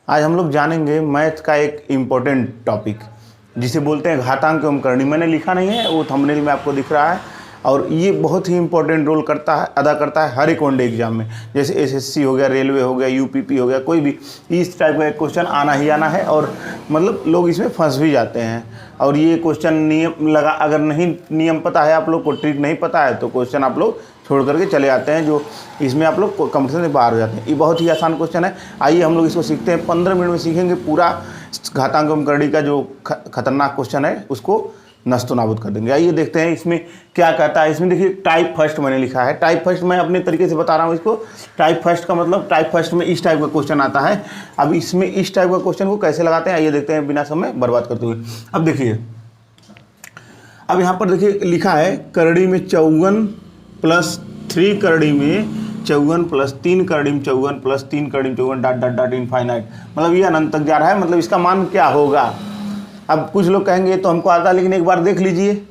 आज हम लोग जानेंगे मैथ का एक इम्पोर्टेंट टॉपिक जिसे बोलते हैं घातांक एवं करणी। मैंने लिखा नहीं है, वो थंबनेल में आपको दिख रहा है और ये बहुत ही इंपॉर्टेंट रोल अदा करता है हर एक वनडे एग्जाम में। जैसे एसएससी हो गया, रेलवे हो गया, यूपीपी हो गया, कोई भी इस टाइप का एक क्वेश्चन आना ही आना है और मतलब लोग इसमें फंस भी जाते हैं। और ये क्वेश्चन नियम लगा, अगर नहीं नियम पता है, आप लोग को ट्रिक नहीं पता है तो क्वेश्चन आप लोग छोड़ करके चले आते हैं, जो इसमें आप लोग कंपटीशन से बाहर हो जाते हैं। ये बहुत ही आसान क्वेश्चन है। आइए हम लोग इसको सीखते हैं। 15 मिनट में सीखेंगे पूरा घातांक एवं करणी का जो खतरनाक क्वेश्चन है उसको नस्तो नाबूद कर देंगे। आइए देखते हैं इसमें क्या कहता है। इसमें देखिए टाइप फर्स्ट मैंने लिखा है। टाइप फर्स्ट मैं अपने तरीके से बता रहा हूँ इसको। टाइप फर्स्ट का मतलब टाइप फर्स्ट में इस टाइप का क्वेश्चन आता है। अब इसमें इस टाइप का क्वेश्चन को कैसे लगाते हैं आइए देखते हैं बिना समय बर्बाद करते हुए। अब देखिए, अब यहाँ पर देखिए लिखा है करणी में 54 प्लस 3 करणी में 54 प्लस 3 करणी में 54 प्लस 3 करणी में 54 डॉट डॉट डॉट इनफाइनाइट। मतलब ये अनंत तक जा रहा है, मतलब इसका मान क्या होगा। अब कुछ लोग कहेंगे तो हमको आता है, लेकिन एक बार देख लीजिए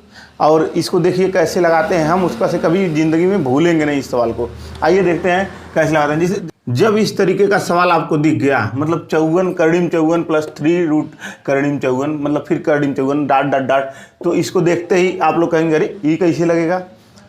और इसको देखिए कैसे लगाते हैं हम। उसका से कभी ज़िंदगी में भूलेंगे नहीं इस सवाल को। आइए देखते हैं कैसे लगाते हैं। जैसे जब इस तरीके का सवाल आपको दिख गया, मतलब 54 करणी में 54 प्लस 3 रूट करणी में 54 मतलब फिर करणी में 54 डॉट डॉट डॉट, तो इसको देखते ही आप लोग कहेंगे अरे ये कैसे लगेगा।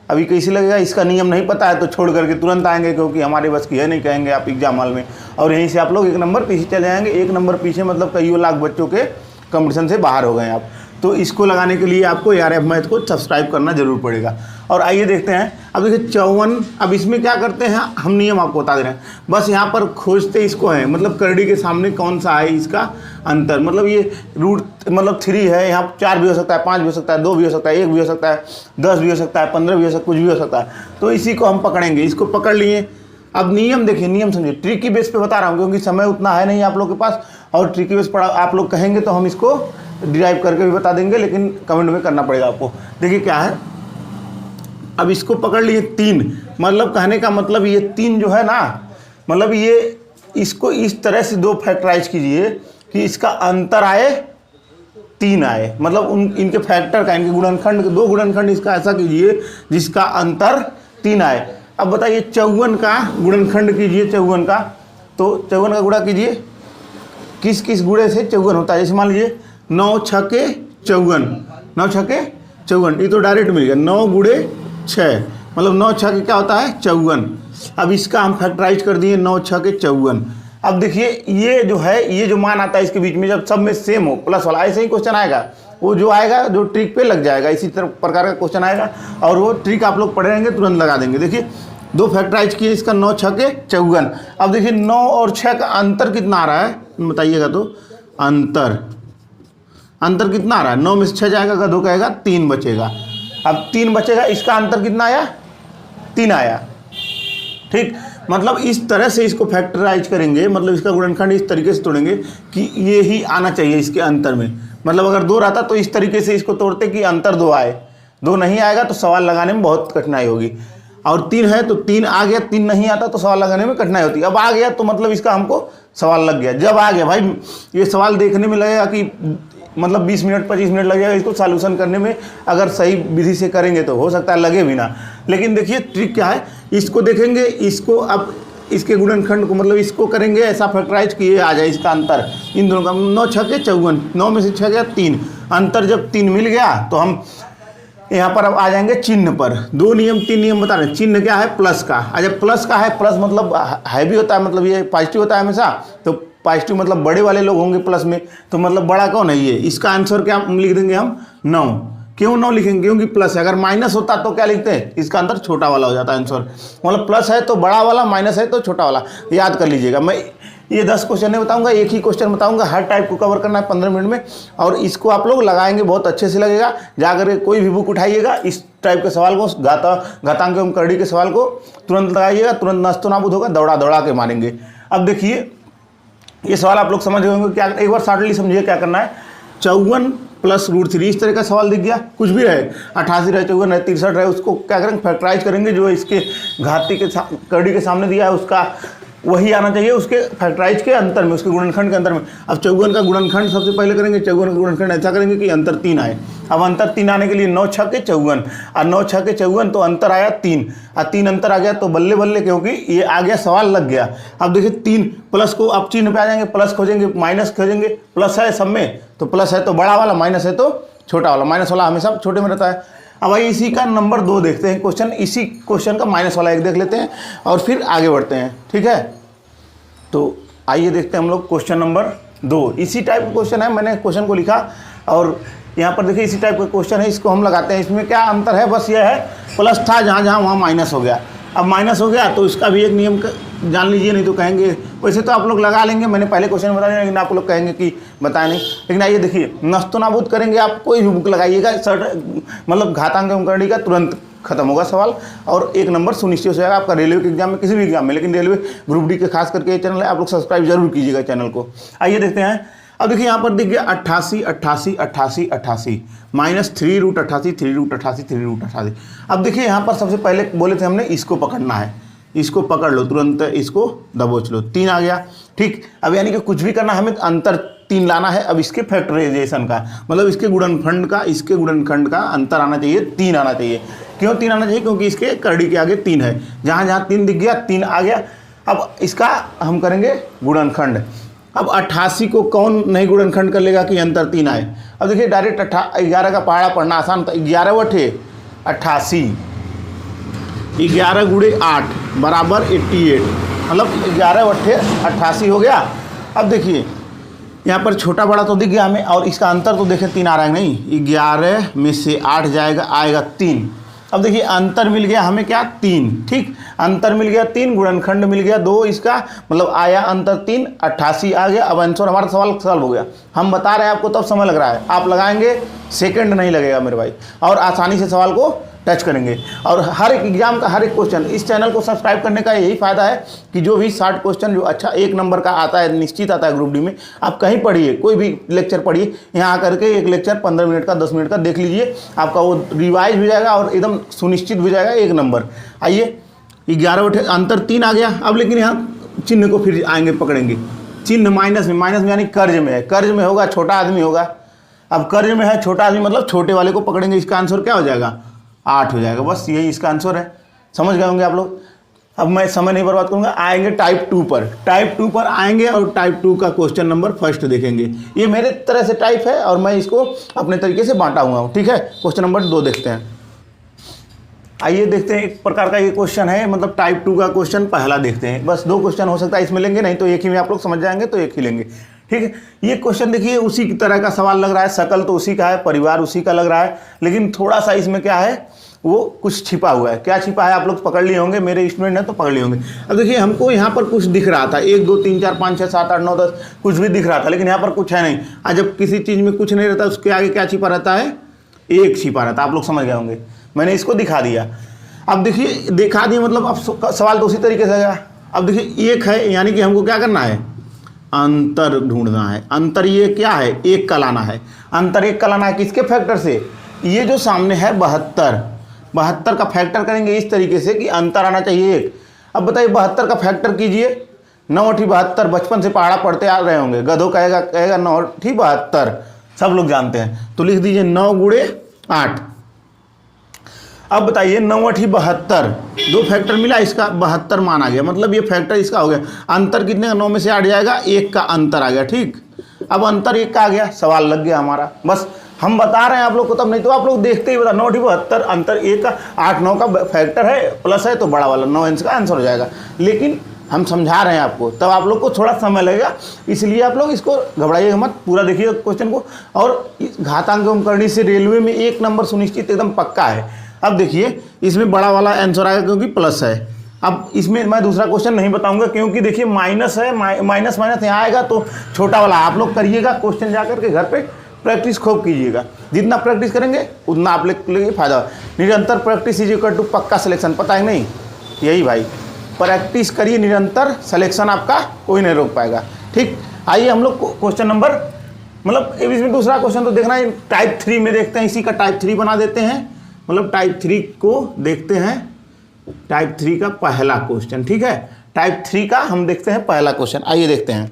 अभी कैसे लगेगा, इसका नियम नहीं पता है तो छोड़ करके तुरंत आएंगे, क्योंकि हमारे बस की है नहीं, कहेंगे आप एग्जाम हॉल में। और यहीं से आप लोग 1 नंबर पीछे चले जाएंगे। 1 नंबर पीछे मतलब कईयों लाख बच्चों के कंपटीशन से बाहर हो गए आप। तो इसको लगाने के लिए आपको ARF मैथ को सब्सक्राइब करना जरूर पड़ेगा। और आइए देखते हैं। अब देखिए 54, अब इसमें क्या करते हैं हम, नियम आपको बता दे रहे हैं। बस यहाँ पर खोजते इसको हैं, मतलब करणी के सामने कौन सा है इसका अंतर। मतलब ये रूट मतलब 3 है, यहाँ 4 भी हो सकता है, 5 भी हो सकता है, 2 भी हो सकता है, 1 भी हो सकता है, 10 भी हो सकता है, 15 भी हो सकता है, कुछ भी हो सकता है। तो इसी को हम पकड़ेंगे। इसको पकड़ लिए। अब नियम देखिए, नियम समझिए। ट्रिकी बेस पे बता रहा हूँ क्योंकि समय उतना है नहीं आप लोग के पास, और ट्रिकी बेस पढ़ा आप लोग कहेंगे तो हम इसको डिराइव करके भी बता देंगे, लेकिन कमेंट में करना पड़ेगा आपको। देखिए क्या है, अब इसको पकड़ लिए 3, मतलब कहने का मतलब ये 3 जो है ना, मतलब ये इसको इस तरह से 2 फैक्टराइज कीजिए कि इसका अंतर आए 3 आए, मतलब इनके फैक्टर का, इनके गुणनखंड, 2 गुणनखंड इसका ऐसा कीजिए जिसका अंतर 3 आए। अब बताइए 54 का गुणनखंड कीजिए, 54 का, तो 54 का गुणा कीजिए। किस किस गुणे से 54 होता है। जैसे मान लीजिए 9 6 के 54, 9 6 के 54, ये तो डायरेक्ट मिल गया। 9 गुणे 6 मतलब 9 6 के क्या होता है 54। अब इसका हम फैक्टराइज कर दिए 9 6 के 54। अब देखिए ये जो है, ये जो मान आता है इसके बीच में, जब सब में सेम हो प्लस वाला, ऐसे ही क्वेश्चन आएगा। वो जो आएगा जो ट्रिक पे लग जाएगा, इसी तरह प्रकार का क्वेश्चन आएगा और वो ट्रिक आप लोग पढ़े रहेंगे तुरंत लगा देंगे। देखिए 2 फैक्टराइज किए इसका 9 6 के 54। अब देखिए 9 और 6 का अंतर कितना आ रहा है बताइएगा। तो अंतर कितना आ रहा है, 9 में से 6 जाएगा, गधो कहेगा 3 बचेगा। अब 3 बचेगा, इसका अंतर कितना आया 3 आया। ठीक, मतलब इस तरह से इसको फैक्टराइज करेंगे, मतलब इसका गुणनखंड इस तरीके से तोड़ेंगे कि ये ही आना चाहिए इसके अंतर में। मतलब अगर 2 रहता तो इस तरीके से इसको तोड़ते कि अंतर 2 आए। 2 नहीं आएगा तो सवाल लगाने में बहुत कठिनाई होगी। और 3 है तो 3 आ गया, 3 नहीं आता तो सवाल लगाने में कठिनाई होती है। अब आ गया तो मतलब इसका हमको सवाल लग गया। जब आ गया भाई, ये सवाल देखने में लगेगा कि मतलब 20 मिनट 25 मिनट लग जाएगा इसको सॉल्यूशन करने में। अगर सही विधि से करेंगे तो हो सकता है लगे भी ना। लेकिन देखिए ट्रिक क्या है, इसको देखेंगे, इसको अब इसके गुणनखंड को मतलब इसको करेंगे ऐसा फैक्टराइज कि ये आ जाए इसका अंतर इन दोनों का। 9 6 के 54, 9 में से 6 गया 3, अंतर जब 3 मिल गया तो हम यहाँ पर अब आ जाएंगे चिन्ह पर। 2 नियम 3 नियम बता रहे हैं। चिन्ह क्या है, प्लस का। जब प्लस का है, प्लस मतलब हैवी होता है, मतलब ये पॉजिटिव होता है हमेशा। तो पॉजिटिव मतलब बड़े वाले लोग होंगे प्लस में, तो मतलब बड़ा कौन है ये। इसका आंसर क्या लिख देंगे हम 9। क्यों 9 लिखेंगे, क्योंकि प्लस है। अगर माइनस होता तो क्या लिखते हैं, इसका आंसर छोटा वाला हो जाता है आंसर। मतलब प्लस है तो बड़ा वाला, माइनस है तो छोटा वाला। याद कर लीजिएगा। मैं ये 10 क्वेश्चन नहीं बताऊंगा, एक ही क्वेश्चन बताऊंगा। हर टाइप को कवर करना है 15 मिनट में, और इसको आप लोग लगाएंगे बहुत अच्छे से लगेगा। जाकर कोई भी बुक उठाइएगा, इस टाइप के सवाल को, घातांक एवं करणी के सवाल को तुरंत लगाइएगा, तुरंत नस्तो नाबूद होगा, दौड़ा दौड़ा के मारेंगे। अब देखिए ये सवाल आप लोग समझ गए होंगे। क्या, एक बार शॉर्टली समझिए क्या करना है। 54 प्लस √3 इस तरह का सवाल दिख गया, कुछ भी रहे, 88 रहे, 54 रहे, 63 रहे, उसको क्या करेंगे फैक्टराइज करेंगे। जो इसके घाती के करणी के सामने दिया है उसका वही आना चाहिए उसके फैक्टराइज के अंतर में, उसके गुणनखंड के अंतर में। अब चौगुन का गुणनखंड सबसे पहले करेंगे, चौगुन का गुणनखंड ऐसा करेंगे कि अंतर 3 आए। अब अंतर 3 आने के लिए 9 6 के 54 और 9 6 के 54 तो अंतर आया 3 और 3 अंतर आ गया तो बल्ले बल्ले, क्योंकि ये आ गया सवाल लग गया। अब देखिए 3 प्लस को अब चिन्ह पे आ जाएंगे, प्लस खोजेंगे माइनस खोजेंगे, प्लस है सब में तो प्लस है तो बड़ा वाला, माइनस है तो छोटा वाला, माइनस वाला हमेशा छोटे में रहता है। अब भाई इसी का नंबर 2 देखते हैं क्वेश्चन, इसी क्वेश्चन का माइनस वाला 1 देख लेते हैं और फिर आगे बढ़ते हैं, ठीक है। तो आइए देखते हैं हम लोग क्वेश्चन नंबर 2। इसी टाइप का क्वेश्चन है, मैंने क्वेश्चन को लिखा और यहाँ पर देखिए इसी टाइप का क्वेश्चन है, इसको हम लगाते हैं। इसमें क्या अंतर है, बस ये है प्लस था जहाँ जहाँ वहाँ माइनस हो गया। अब माइनस हो गया तो इसका भी एक नियम जान लीजिए, नहीं तो कहेंगे वैसे तो आप लोग लगा लेंगे, मैंने पहले क्वेश्चन बता दिया, लेकिन आप लोग कहेंगे कि बताया नहीं। लेकिन आइए देखिए, नस्तो नाबूद करेंगे, आप कोई भी बुक लगाइएगा मतलब घातांक एवं करणी का तुरंत खत्म होगा सवाल और 1 नंबर सुनिश्चित हो जाएगा आपका रेलवे के एग्जाम में, किसी भी एग्जाम में। लेकिन रेलवे ग्रुप डी के खास करके ये चैनल है, आप लोग सब्सक्राइब जरूर कीजिएगा चैनल को। आइए देखते हैं। अब देखिए यहाँ पर दिख गया 88 88 88 88 माइनस 3 रूट 88 3 रूट 88 3 रूट 88। अब देखिए यहाँ पर सबसे पहले बोले थे हमने इसको पकड़ना है, इसको पकड़ लो तुरंत, इसको दबोच लो, 3 आ गया, ठीक। अब यानी कि कुछ भी करना हमें अंतर 3 लाना है। अब इसके फैक्टराइजेशन का मतलब इसके गुणनखंड का, इसके गुणनखंड का अंतर आना चाहिए 3 आना चाहिए। क्यों 3 आना चाहिए, क्योंकि इसके करड़ी के आगे 3 है, जहाँ जहाँ 3 दिख गया 3 आ गया। अब इसका हम करेंगे गुणनखंड। अब 88 को कौन नहीं गुणनखंड कर लेगा कि अंतर 3 आए। अब देखिए डायरेक्ट 11 का पहाड़ा पढ़ना आसान था, 11 वठे 88, 11 गुणे 8 बराबर 88, मतलब 11 वठे 88 हो गया। अब देखिए यहाँ पर छोटा बड़ा तो दिख गया हमें और इसका अंतर तो देखें 3 आ रहा है, नहीं 11 में से 8 जाएगा, आएगा 3। अब देखिए अंतर मिल गया हमें क्या 3, ठीक, अंतर मिल गया 3, गुणनखंड मिल गया 2 इसका, मतलब आया अंतर 3, 88 आ गया। अब आंसर हमारा सवाल सॉल्व हो गया। हम बता रहे हैं आपको तब समय लग रहा है, आप लगाएंगे सेकंड नहीं लगेगा मेरे भाई, और आसानी से सवाल को टच करेंगे। और हर एक एग्जाम का हर एक क्वेश्चन, इस चैनल को सब्सक्राइब करने का यही फायदा है कि जो भी 60 क्वेश्चन जो अच्छा 1 नंबर का आता है, निश्चित आता है ग्रुप डी में, आप कहीं पढ़िए, कोई भी लेक्चर पढ़िए, यहाँ आकर के एक लेक्चर 15 मिनट का 10 मिनट का देख लीजिए, आपका वो रिवाइज हो जाएगा और एकदम सुनिश्चित हो जाएगा 1 नंबर। आइए 11 उठे अंतर 3 आ गया। अब लेकिन यहाँ चिन्ह को फिर आएंगे पकड़ेंगे, चिन्ह माइनस में यानी कर्ज में है, कर्ज में होगा छोटा आदमी होगा। अब कर्ज में है छोटा आदमी मतलब छोटे वाले को पकड़ेंगे, इसका आंसर क्या हो जाएगा 8 हो जाएगा। बस यही इसका आंसर है, समझ गए होंगे आप लोग। अब मैं समय नहीं बर्बाद करूंगा, आएंगे टाइप 2 पर। टाइप 2 पर आएंगे और टाइप 2 का क्वेश्चन नंबर फर्स्ट देखेंगे। ये मेरे तरह से टाइप है और मैं इसको अपने तरीके से बांटा हुआ हूँ, ठीक है। क्वेश्चन नंबर 2 देखते हैं। आइए देखते हैं, एक प्रकार का ये क्वेश्चन है, मतलब टाइप 2 का क्वेश्चन पहला देखते हैं। बस 2 क्वेश्चन हो सकता है इसमें लेंगे, नहीं तो एक ही में आप लोग समझ जाएंगे तो एक ही लेंगे, ठीक है। ये क्वेश्चन देखिए उसी की तरह का सवाल लग रहा है, शकल तो उसी का है, परिवार उसी का लग रहा है, लेकिन थोड़ा सा इसमें क्या है वो कुछ छिपा हुआ है। क्या छिपा है आप लोग पकड़ लिए होंगे, मेरे स्टूडेंट हैं तो पकड़ लिए होंगे। अब देखिए हमको यहाँ पर कुछ दिख रहा था, 1 2 3 4 5 6 7 8 9 10 कुछ भी दिख रहा था, लेकिन यहाँ पर कुछ है नहीं। आज जब किसी चीज़ में कुछ नहीं रहता उसके आगे क्या छिपा रहता है, 1 छिपा रहता है। आप लोग समझ गए होंगे, मैंने इसको दिखा दिया। अब देखिए दिखा दिया मतलब अब सवाल तो उसी तरीके से आएगा। अब देखिए 1 है, यानी कि हमको क्या करना है, अंतर ढूंढना है। अंतर ये क्या है, 1 का लाना है। अंतर 1 का लाना है किसके फैक्टर से, ये जो सामने है 72 का फैक्टर करेंगे इस तरीके से कि अंतर आना चाहिए 1। अब बताइए 72 का फैक्टर कीजिए, 9 8 72, बचपन से पहाड़ा पढ़ते आ रहे होंगे, गधों कहेगा 9 8 72, सब लोग जानते हैं। तो लिख दीजिए 9 गुणे 8। अब बताइए 9 8 72, 2 फैक्टर मिला, इसका 72 मान आ गया, मतलब ये फैक्टर इसका हो गया। अंतर कितने का, 9 में से 8 जाएगा, 1 का अंतर आ गया, ठीक। अब अंतर 1 का आ गया, सवाल लग गया हमारा। बस हम बता रहे हैं आप लोग को, तब नहीं तो आप लोग देखते ही बता 9 8 72, अंतर 1 का, 8 9 का फैक्टर है, प्लस है तो बड़ा वाला 9 इंच का आंसर हो जाएगा। लेकिन हम समझा रहे हैं आपको, तब आप लोग को थोड़ा समय लगेगा, इसलिए आप लोग इसको घबराइएगा मत, पूरा देखिए क्वेश्चन को। और घातांक एवं करणी से रेलवे में 1 नंबर सुनिश्चित एकदम पक्का है। अब देखिए इसमें बड़ा वाला आंसर आएगा क्योंकि प्लस है। अब इसमें मैं दूसरा क्वेश्चन नहीं बताऊंगा क्योंकि देखिए माइनस है, माइनस यहाँ आएगा तो छोटा वाला आप लोग करिएगा, क्वेश्चन जाकर के घर पे प्रैक्टिस खूब कीजिएगा। जितना प्रैक्टिस करेंगे उतना आप लोग के लिए फायदा। निरंतर प्रैक्टिस इज इक्वल टू पक्का सिलेक्शन, पता है नहीं, यही भाई, प्रैक्टिस करिए निरंतर, सिलेक्शन आपका कोई नहीं रोक पाएगा, ठीक। आइए हम लोग क्वेश्चन नंबर, मतलब इसमें दूसरा क्वेश्चन तो देखना है, टाइप 3 में देखते हैं, इसी का टाइप 3 बना देते हैं, मतलब टाइप 3 को देखते हैं, टाइप 3 का पहला क्वेश्चन, ठीक है। टाइप 3 का हम देखते हैं पहला क्वेश्चन, आइए देखते हैं।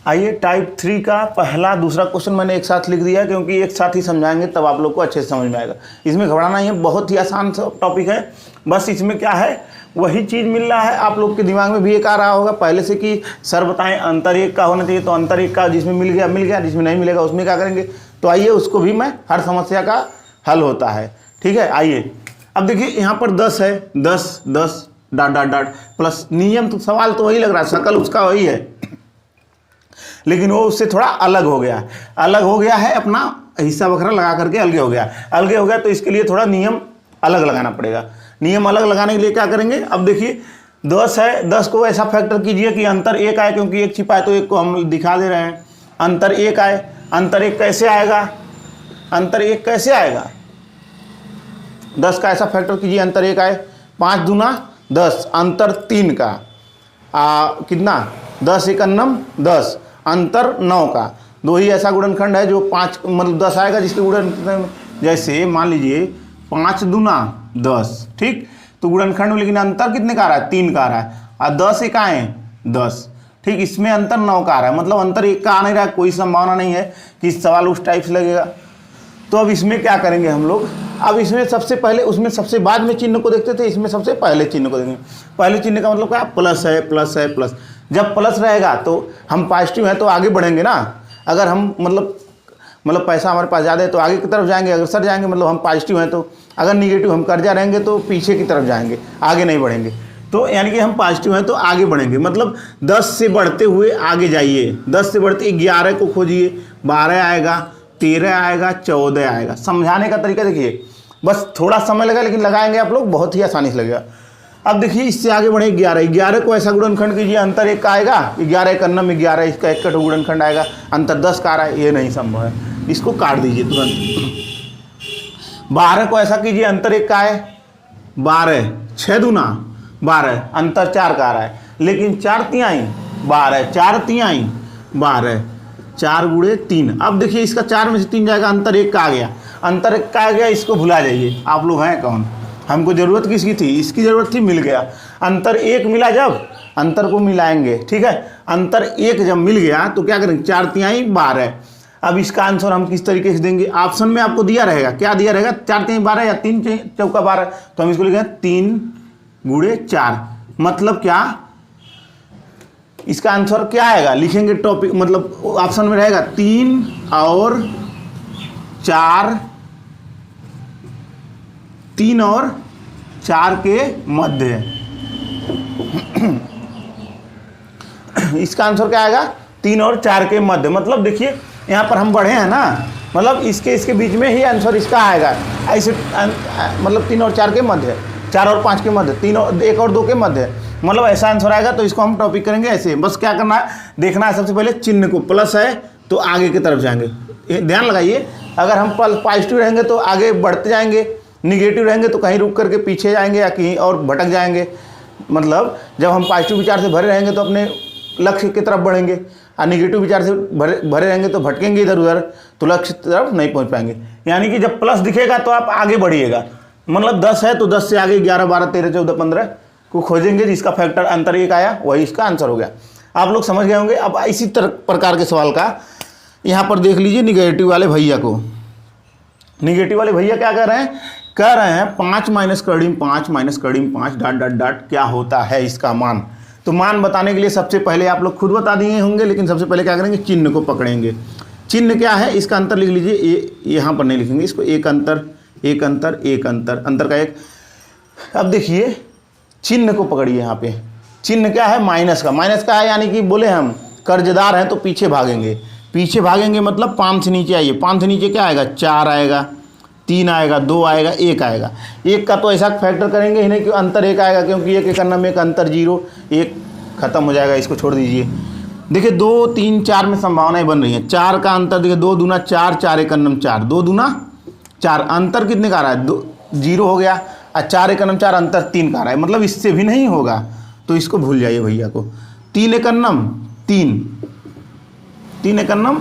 आइए टाइप 3 का पहला दूसरा क्वेश्चन मैंने एक साथ लिख दिया क्योंकि एक साथ ही समझाएंगे तब आप लोग को अच्छे से समझ में आएगा। इसमें घबराना ही है, बहुत ही आसान टॉपिक है। बस इसमें क्या है, वही चीज़ मिल रहा है। आप लोग के दिमाग में भी एक आ रहा होगा पहले से कि सर बताएं अंतर एक का होना चाहिए, तो अंतर एक का जिसमें मिल गया, जिसमें नहीं मिलेगा उसमें क्या करेंगे। तो आइए उसको भी मैं, हर समस्या का हल होता है, ठीक है। आइए अब देखिए यहाँ पर 10 है, 10 10 डॉट डॉट डॉट प्लस नियम, तो सवाल तो वही लग रहा है, शकल उसका वही है, लेकिन वो उससे थोड़ा अलग हो गया है, अपना हिस्सा वगैरह लगा करके अलग हो गया। तो इसके लिए थोड़ा नियम अलग लगाना पड़ेगा। नियम अलग लगाने के लिए क्या करेंगे, अब देखिए 10 है, 10 को ऐसा फैक्टर कीजिए कि अंतर एक आए, क्योंकि एक छिपा है तो एक को हम दिखा दे रहे हैं। अंतर एक आए, अंतर एक कैसे आएगा, अंतर एक कैसे आएगा, 10 का ऐसा फैक्टर कीजिए अंतर एक आए, 5 दूना 10, अंतर 3 का कितना 10 एकन्नम 10, अंतर 9 का। दो ही ऐसा गुणनखंड है जो 5 मतलब 10 आएगा जिसके गुणन, जैसे मान लीजिए 5 दूना 10, ठीक, तो गुणनखंड में लेकिन अंतर कितने का आ रहा है, 3 का आ रहा है, और 10 इकाएँ 10, ठीक, इसमें अंतर 9 का आ रहा है, मतलब अंतर एक का आ नहीं रहा है। कोई संभावना नहीं है कि सवाल उस टाइप से लगेगा। तो अब इसमें क्या करेंगे हम लोग, अब इसमें सबसे पहले, उसमें सबसे बाद में चिन्ह को देखते थे, इसमें सबसे पहले चिन्ह को देखेंगे। पहले चिन्ह का मतलब क्या, प्लस है, प्लस है, प्लस। जब प्लस रहेगा तो हम पॉजिटिव है तो आगे बढ़ेंगे ना। अगर हम मतलब पैसा हमारे पास ज़्यादा है तो आगे की तरफ जाएंगे, अग्रसर जाएंगे, मतलब हम पॉजिटिव हैं। तो अगर निगेटिव हम कर्जा रहेंगे तो पीछे की तरफ जाएंगे, आगे नहीं बढ़ेंगे। तो यानी कि हम पॉजिटिव हैं तो आगे बढ़ेंगे, मतलब 10 से बढ़ते हुए आगे जाइए। 10 से बढ़ते 11 को खोजिए, 12 आएगा, 13 आएगा, 14 आएगा। समझाने का तरीका देखिए, बस थोड़ा समय लगा लेकिन लगाएंगे आप लोग, बहुत ही आसानी से लगेगा। अब देखिए इससे आगे बढ़े 11 को ऐसा गुणनखंड कीजिए, अंतर एक का आएगा, 11 एकन्नम 11, इसका एक गुणनखंड आएगा, अंतर 10 का आ रहा है, ये नहीं संभव है, इसको काट दीजिए तुरंत। 12 को ऐसा कीजिए, अंतर एक का है 12, 6 दूना 12, अंतर 4 का आ रहा है, लेकिन 4 तिहाई 12, 4 तिहाई 12, 4 गुणे 3। अब देखिए इसका 4 में से 3 जाएगा, अंतर एक का आ गया, अंतर एक का आ गया, इसको भुला जाइए। आप लोग हैं कौन, हमको ज़रूरत किसकी थी, इसकी ज़रूरत थी, मिल गया। अंतर एक मिला, जब अंतर को मिलाएंगे, ठीक है, अंतर एक जब मिल गया तो क्या करेंगे, 4 तिहाई 12। अब इसका आंसर हम किस तरीके से देंगे, ऑप्शन में आपको दिया रहेगा, क्या दिया रहेगा, 4 तिहाई 12 या 3 चौका 12, तो हम इसको लिखेंगे 3 गुणे 4। मतलब क्या, इसका आंसर क्या आएगा, लिखेंगे टॉपिक, मतलब ऑप्शन में रहेगा 3 और 4, 3 और 4 के मध्य। इसका आंसर क्या आएगा, 3 और 4 के मध्य। मतलब देखिए यहाँ पर हम बढ़े हैं ना, मतलब इसके बीच में ही आंसर इसका आएगा, ऐसे मतलब 3 और 4 के मध्य, 4 और 5 के मध्य, 3 और 1 और 2 के मध्य, मतलब ऐसा आंसर आएगा। तो इसको हम टॉपिक करेंगे ऐसे। बस क्या करना है, देखना है सबसे पहले चिन्ह को, प्लस है तो आगे की तरफ जाएंगे। ध्यान लगाइए, अगर हम पॉजिटिव रहेंगे तो आगे बढ़ते जाएंगे, निगेटिव रहेंगे तो कहीं रुक करके पीछे जाएंगे या कहीं और भटक जाएंगे। मतलब जब हम पॉजिटिव विचार से भरे रहेंगे तो अपने लक्ष्य की तरफ बढ़ेंगे, और निगेटिव विचार से भरे रहेंगे तो भटकेंगे इधर उधर, तो लक्ष्य की तरफ नहीं पहुंच पाएंगे। यानी कि जब प्लस दिखेगा तो आप आगे बढ़िएगा। मतलब 10 है तो 10 से आगे 11 12 13 14 15 को खोजेंगे, जिसका फैक्टर अंतर एक आया वही इसका आंसर हो गया। आप लोग समझ गए होंगे। अब इसी प्रकार के सवाल का यहाँ पर देख लीजिए, निगेटिव वाले भैया को, निगेटिव वाले भैया क्या कह रहे हैं 5 माइनस कर्डिम 5 माइनस कर्डिम 5 डॉट डॉट डॉट क्या होता है इसका मान। तो मान बताने के लिए सबसे पहले आप लोग खुद बता दिए होंगे, लेकिन सबसे पहले क्या करेंगे, चिन्ह को पकड़ेंगे। चिन्ह क्या है, इसका अंतर लिख लीजिए, ये यहाँ पर नहीं लिखेंगे इसको, एक अंतर एक अंतर एक अंतर, अंतर का एक। अब देखिए चिन्ह को पकड़िए, यहाँ पे चिन्ह क्या है, माइनस का है, यानी कि बोले हम कर्जदार हैं तो पीछे भागेंगे, मतलब 5 से नीचे आइए। 5 से नीचे क्या आएगा, 4 आएगा, 3 आएगा, 2 आएगा, 1 आएगा। 1 का तो ऐसा फैक्टर करेंगे ही नहीं कि अंतर 1 आएगा, क्योंकि 1 एकन्नम 1 अंतर 0, 1 खत्म हो जाएगा, इसको छोड़ दीजिए। देखिए 2 3 4 में संभावनाएं बन रही हैं। 4 का अंतर देखिए, 2 दूना 4, 4 एकन्नम 4, 2 दूना 4, अंतर कितने का आ रहा है, 0 हो गया, और 4 एकन्नम 4 अंतर 3 का आ रहा है, मतलब इससे भी नहीं होगा, तो इसको भूल जाइए भैया को। 3 एकन्नम 3, 3 एकन्नम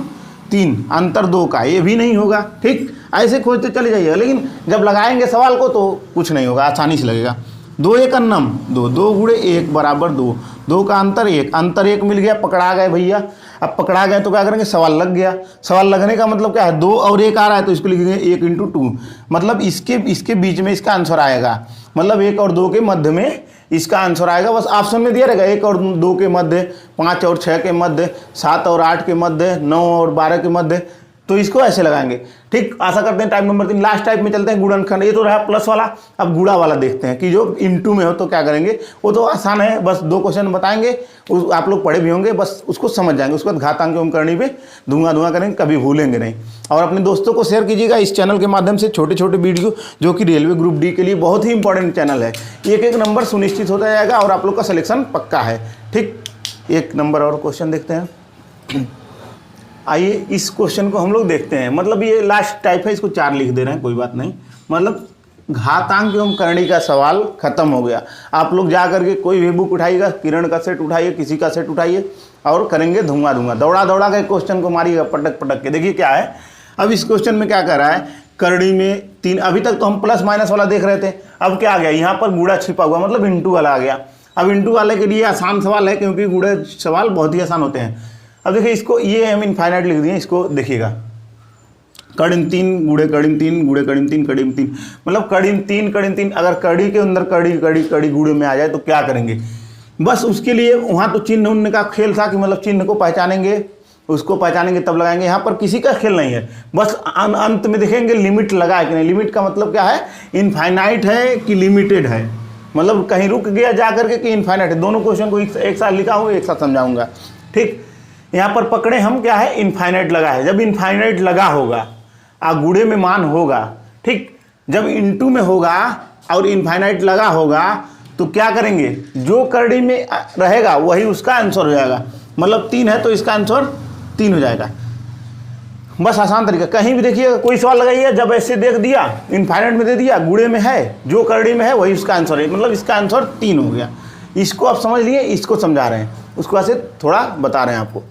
3, अंतर 2 का, ये भी नहीं होगा। ठीक, ऐसे खोजते चले जाइएगा, लेकिन जब लगाएंगे सवाल को तो कुछ नहीं होगा, आसानी से लगेगा। 2 एकन्नम 2, 2 गुणे 1 बराबर 2, 2 का अंतर 1 मिल गया, पकड़ा गए भैया। अब पकड़ा गए तो क्या करेंगे, सवाल लग गया। सवाल लगने का मतलब क्या है, 2 और 1 आ रहा है तो इसको लिखेंगे 1 × 2, मतलब इसके बीच में इसका आंसर आएगा, मतलब 1 और 2 के मध्य में इसका आंसर आएगा। बस ऑप्शन में दिया रहेगा 1 और 2 के मध्य, 5 और 6 के मध्य, 7 और 8 के मध्य, 9 और 12 के मध्य, तो इसको ऐसे लगाएंगे। ठीक, आशा करते हैं टाइप नंबर 3 लास्ट टाइप में चलते हैं, गुणनखंड। ये तो रहा प्लस वाला, अब गुणा वाला देखते हैं कि जो इनटू में हो तो क्या करेंगे। वो तो आसान है, बस 2 क्वेश्चन बताएंगे, आप लोग पढ़े भी होंगे, बस उसको समझ जाएंगे। उसके बाद घातांक एवं करनी पे धुआं करेंगे, कभी भूलेंगे नहीं। और अपने दोस्तों को शेयर कीजिएगा इस चैनल के माध्यम से, छोटे छोटे वीडियो जो कि रेलवे ग्रुप डी के लिए बहुत ही इंपॉर्टेंट चैनल है। एक नंबर सुनिश्चित होता जाएगा और आप लोग का सिलेक्शन पक्का है। ठीक, 1 नंबर और क्वेश्चन देखते हैं। आइए इस क्वेश्चन को हम लोग देखते हैं, मतलब ये लास्ट टाइप है, इसको 4 लिख दे रहे हैं, कोई बात नहीं। मतलब घातांक एवं करणी का सवाल खत्म हो गया। आप लोग जा करके कोई भी बुक उठाइएगा, किरण का सेट उठाइए, किसी का सेट उठाइए और करेंगे धुआं। दौड़ा के क्वेश्चन को मारिएगा पटक के। देखिए क्या है, अब इस क्वेश्चन में क्या कर रहा है, करणी में 3, अभी तक तो हम प्लस माइनस वाला देख रहे थे, अब क्या आ गया, यहाँ पर गुणा छिपा हुआ, मतलब इंटू वाला आ गया। अब इंटू वाले के लिए आसान सवाल है, क्योंकि गुणे सवाल बहुत ही आसान होते हैं। अब देखिए इसको, ये हम इनफाइनाइट लिख दिए, इसको देखिएगा, कड़िम 3 गुणे कड़िम 3 गुणे कड़िम 3 कड़िम 3, मतलब कड़िम 3 अगर कड़ी के अंदर कड़ी गुणे में आ जाए तो क्या करेंगे। बस उसके लिए वहाँ तो चिन्ह उन्ह का खेल था कि मतलब चिन्ह को पहचानेंगे, उसको पहचानेंगे तब लगाएंगे। यहाँ पर किसी का खेल नहीं है, बस अंत में देखेंगे लिमिट लगा है कि नहीं। लिमिट का मतलब क्या है, इनफाइनाइट है कि लिमिटेड है, मतलब कहीं रुक गया जा करके कि इनफाइनाइट है। दोनों क्वेश्चन को एक साथ लिखा हूँ, एक साथ समझाऊंगा। ठीक, यहाँ पर पकड़े हम क्या है, इनफाइनाइट लगा है। जब इनफाइनाइट लगा होगा गुणे में मान होगा, ठीक, जब इनटू में होगा और इनफाइनाइट लगा होगा तो क्या करेंगे, जो करड़ी में रहेगा वही उसका आंसर हो जाएगा। मतलब 3 है तो इसका आंसर 3 हो जाएगा। बस आसान तरीका। कहीं भी देखिएगा, कोई सवाल लगाइए, जब ऐसे देख दिया इनफाइनाइट में दे दिया, गुणे में है, जो करड़ी में है वही उसका आंसर है, मतलब इसका आंसर 3 हो गया। इसको आप समझ लिए, इसको समझा रहे हैं, उसको ऐसे थोड़ा बता रहे हैं आपको।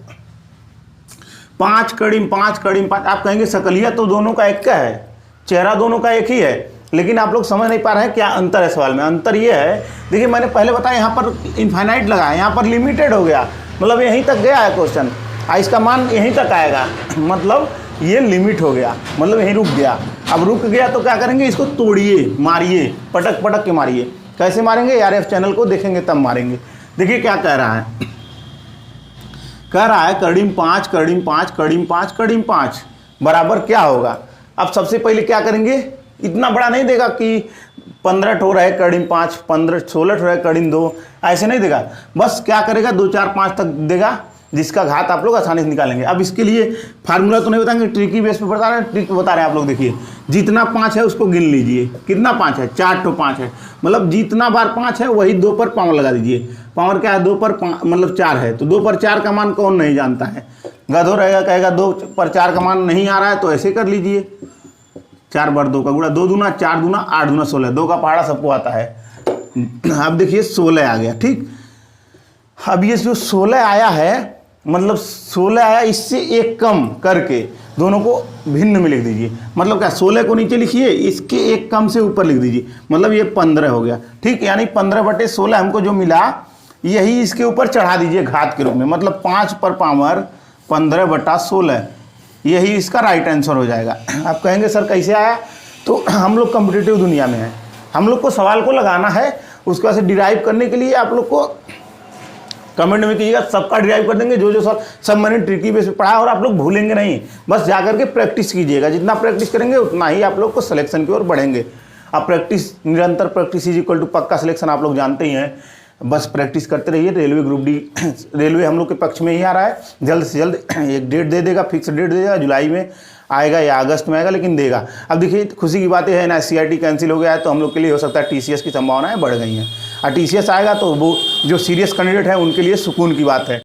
5 कड़िम 5 आप कहेंगे सकलिया तो दोनों का एक का है, चेहरा दोनों का एक ही है, लेकिन आप लोग समझ नहीं पा रहे हैं क्या अंतर है सवाल में। अंतर ये है, देखिए मैंने पहले बताया यहाँ पर इनफाइनाइट लगा है, यहाँ पर लिमिटेड हो गया, मतलब यहीं तक गया है क्वेश्चन, इसका मान यहीं तक आएगा, मतलब ये लिमिट हो गया, मतलब यहीं रुक गया। अब रुक गया तो क्या करेंगे, इसको तोड़िए, मारिए, पटक के मारिए। कैसे मारेंगे, RF चैनल को देखेंगे तब मारेंगे। देखिए क्या कह रहा है, कड़िम 5 बराबर क्या होगा। अब सबसे पहले क्या करेंगे, इतना बड़ा नहीं देगा कि 15 ठो रहे कड़िम 5, 15 16 ठो रहे कड़िम 2, ऐसे नहीं देगा। बस क्या करेगा, 2 4 5 तक देगा, जिसका घात आप लोग आसानी से निकालेंगे। अब इसके लिए फार्मूला तो नहीं बताएंगे, ट्रिकी बेस पे बता रहे हैं, ट्रिक बता रहे हैं आप लोग। देखिए जितना 5 है उसको गिन लीजिए, कितना 5 है, 4 ठो 5 है, मतलब जितना बार 5 है वही 2 पर पावर लगा दीजिए। पावर क्या है, 2 पर मतलब 4 है, तो 2 पर 4 का मान कौन नहीं जानता है, गधो रहेगा, कहेगा 2 पर 4 का मान नहीं आ रहा है, तो ऐसे कर लीजिए, 4 बार 2 का गुणा, 2 दूना 4 दूना 8 दूना 16, 2 का पहाड़ा सबको आता है। अब देखिए 16 आ गया। ठीक, अब ये जो 16 आया है, मतलब 16 आया, इससे एक कम करके दोनों को भिन्न में लिख दीजिए। मतलब क्या, 16 को नीचे लिखिए, इसके एक कम से ऊपर लिख दीजिए, मतलब ये 15 हो गया। ठीक, यानी 15/16 हमको जो मिला यही इसके ऊपर चढ़ा दीजिए घात के रूप में, मतलब 5 पर पावर 15/16, यही इसका राइट आंसर हो जाएगा। आप कहेंगे सर कैसे आया, तो हम लोग कॉम्पिटिटिव दुनिया में हैं, हम लोग को सवाल को लगाना है, उसके बाद से डिराइव करने के लिए आप लोग को कमेंट में कीजिएगा, सबका डिराइव कर देंगे। जो सवाल सब मैंने ट्रिकी बेस पे पढ़ा, और आप लोग भूलेंगे नहीं, बस जाकर के प्रैक्टिस कीजिएगा। जितना प्रैक्टिस करेंगे उतना ही आप लोग को सिलेक्शन की ओर बढ़ेंगे। अब प्रैक्टिस, निरंतर प्रैक्टिस इज इक्वल टू पक्का सिलेक्शन, आप लोग जानते ही हैं। बस प्रैक्टिस करते रहिए। रेलवे ग्रुप डी, रेलवे हम लोग के पक्ष में ही आ रहा है। जल्द से जल्द एक डेट दे देगा, फिक्स डेट दे देगा, जुलाई में आएगा या अगस्त में आएगा, लेकिन देगा। अब देखिए खुशी की बात है ना, CIT कैंसिल हो गया है, तो हम लोग के लिए हो सकता है TCS की संभावनाएं बढ़ गई हैं। और TCS आएगा तो वो जो सीरियस कैंडिडेट है उनके लिए सुकून की बात है।